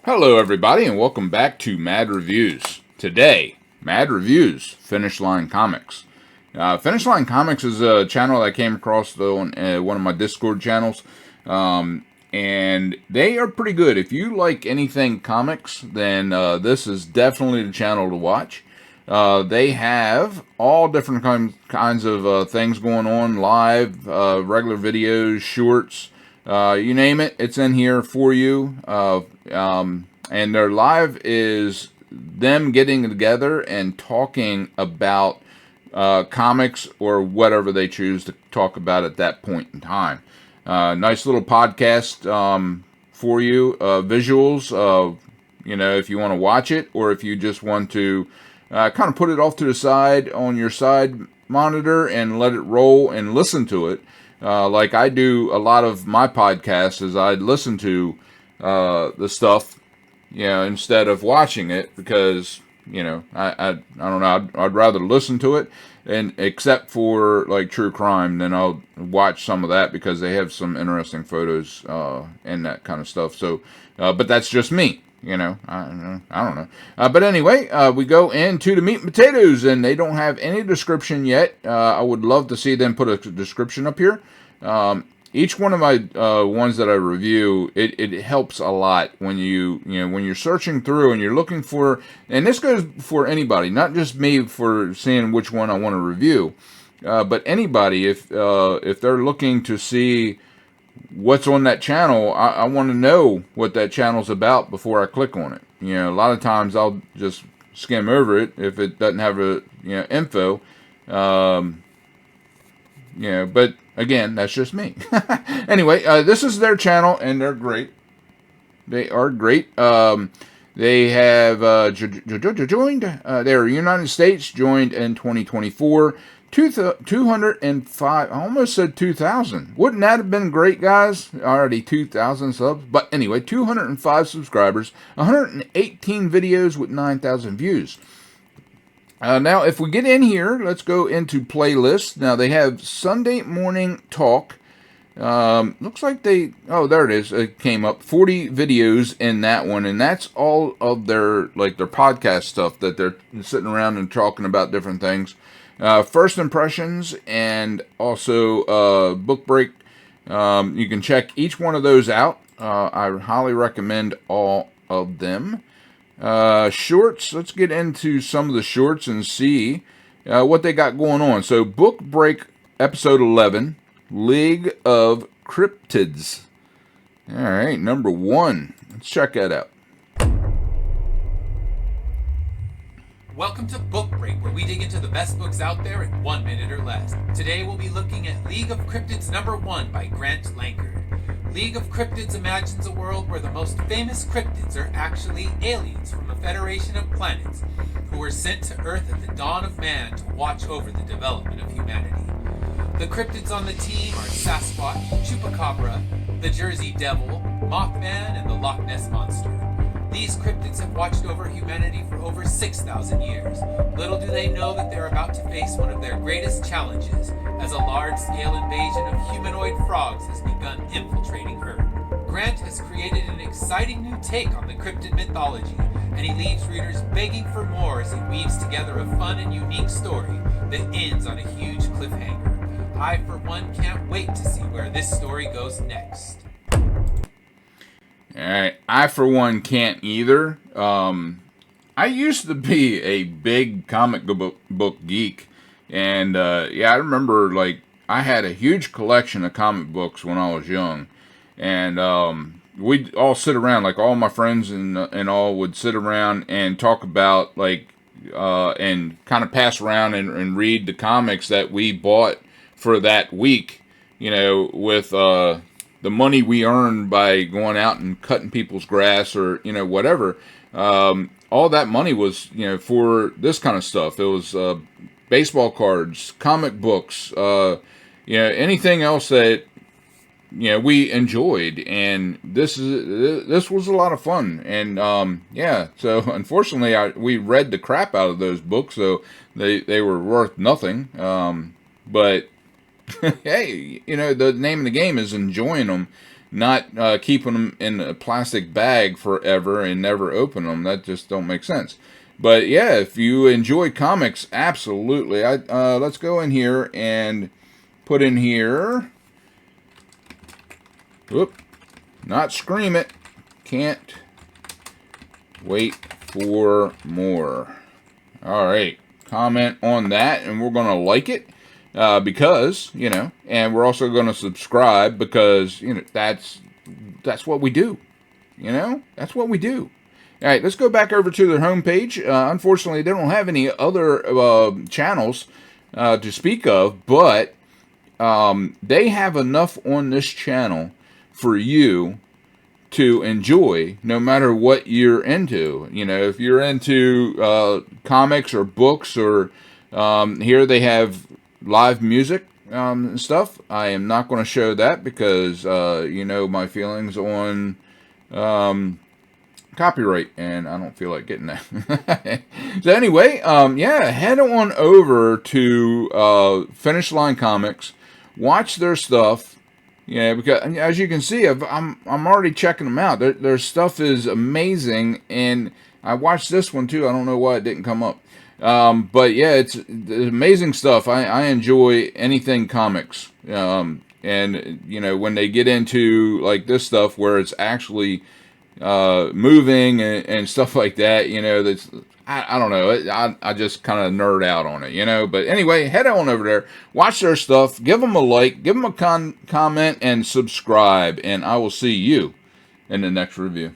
Hello, everybody, and welcome back to Mad Reviews. Today, Mad Reviews, Finish Line Comics. Finish Line Comics is a channel I came across on one of my Discord channels, and they are pretty good. If you like anything comics, then this is definitely the channel to watch. They have all different kinds of things going on, live, regular videos, shorts, you name it, it's in here for you. And their live is them getting together and talking about comics or whatever they choose to talk about at that point in time. Nice little podcast for you. Visuals, if you want to watch it or if you just want to kind of put it off to the side on your side monitor and let it roll and listen to it. Like I do a lot of my podcasts is I listen to the stuff, instead of watching it because, I don't know, I'd rather listen to it, and except for like true crime, then I'll watch some of that because they have some interesting photos and that kind of stuff. So, but that's just me. I don't know. But anyway, we go into the meat and potatoes, and they don't have any description yet. I would love to see them put a description up here. Each one of my ones that I review, it helps a lot when when you're searching through and you're looking for, and this goes for anybody, not just me for seeing which one I want to review, but anybody if they're looking to see what's on that channel, I want to know what that channel's about before I click on it. A lot of times I'll just skim over it if it doesn't have a info. But again, that's just me. Anyway, this is their channel, and they're great. They are great. They have joined. They're United States, joined in 2024. 205, I almost said 2,000. Wouldn't that have been great, guys? Already 2,000 subs. But anyway, 205 subscribers, 118 videos with 9,000 views. Now, if we get in here, let's go into playlists. Now, they have Sunday Morning Talk. Looks like there it is. It came up 40 videos in that one, and that's all of their podcast stuff that they're sitting around and talking about different things. First impressions and also book break. You can check each one of those out. I highly recommend all of them. Shorts. Let's get into some of the shorts and see what they got going on. So, book break episode 11, League of Cryptids. All right, number 1. Let's check that out. Welcome to Book Break, where we dig into the best books out there in 1 minute or less. Today we'll be looking at League of Cryptids number 1 by Grant Lankard. League of Cryptids imagines a world where the most famous cryptids are actually aliens from a federation of planets who were sent to Earth at the dawn of man to watch over the development of humanity. The cryptids on the team are Sasquatch, Chupacabra, the Jersey Devil, Mothman, and the Loch Ness Monster. These cryptids have watched over humanity for over 6,000 years. Little do they know that they're about to face one of their greatest challenges, as a large-scale invasion of humanoid frogs has begun infiltrating Earth. Grant has created an exciting new take on the cryptid mythology, and he leaves readers begging for more as he weaves together a fun and unique story that ends on a huge cliffhanger. I, for one, can't wait to see where this story goes next. Alright, I for one can't either. I used to be a big comic book geek, and I remember I had a huge collection of comic books when I was young, and we'd all sit around, all my friends and all would sit around and talk about and kind of pass around and read the comics that we bought for that week, with the money we earned by going out and cutting people's grass or, whatever. All that money was, for this kind of stuff. It was baseball cards, comic books, anything else that, we enjoyed. And this was a lot of fun. And, so unfortunately, we read the crap out of those books, so they were worth nothing. But hey, the name of the game is enjoying them not keeping them in a plastic bag forever and never open them. That just don't make sense. But yeah, if you enjoy comics, absolutely. Let's go in here and put in here. Whoop. Not Scream It. Can't wait for more. All right. Comment on that, and we're going to like it because, you know, and we're also going to subscribe because, you know, that's what we do. You know, that's what we do. All right, let's go back over to their homepage. Unfortunately, they don't have any other channels to speak of, but they have enough on this channel for you to enjoy no matter what you're into. You know, if you're into comics or books, or here they have live music and stuff. I am not going to show that because you know my feelings on copyright, and I don't feel like getting that. So anyway, yeah, head on over to Finish Line Comics, watch their stuff. Yeah, because as you can see, I'm already checking them out. Their stuff is amazing, and I watched this one too. I don't know why it didn't come up, but yeah, it's amazing stuff. I enjoy anything comics, and you know when they get into like this stuff where it's actually moving and stuff like that. You know, that's I don't know. I just kind of nerd out on it, you know. But anyway, head on over there, watch their stuff, give them a like, give them a comment, and subscribe. And I will see you in the next review.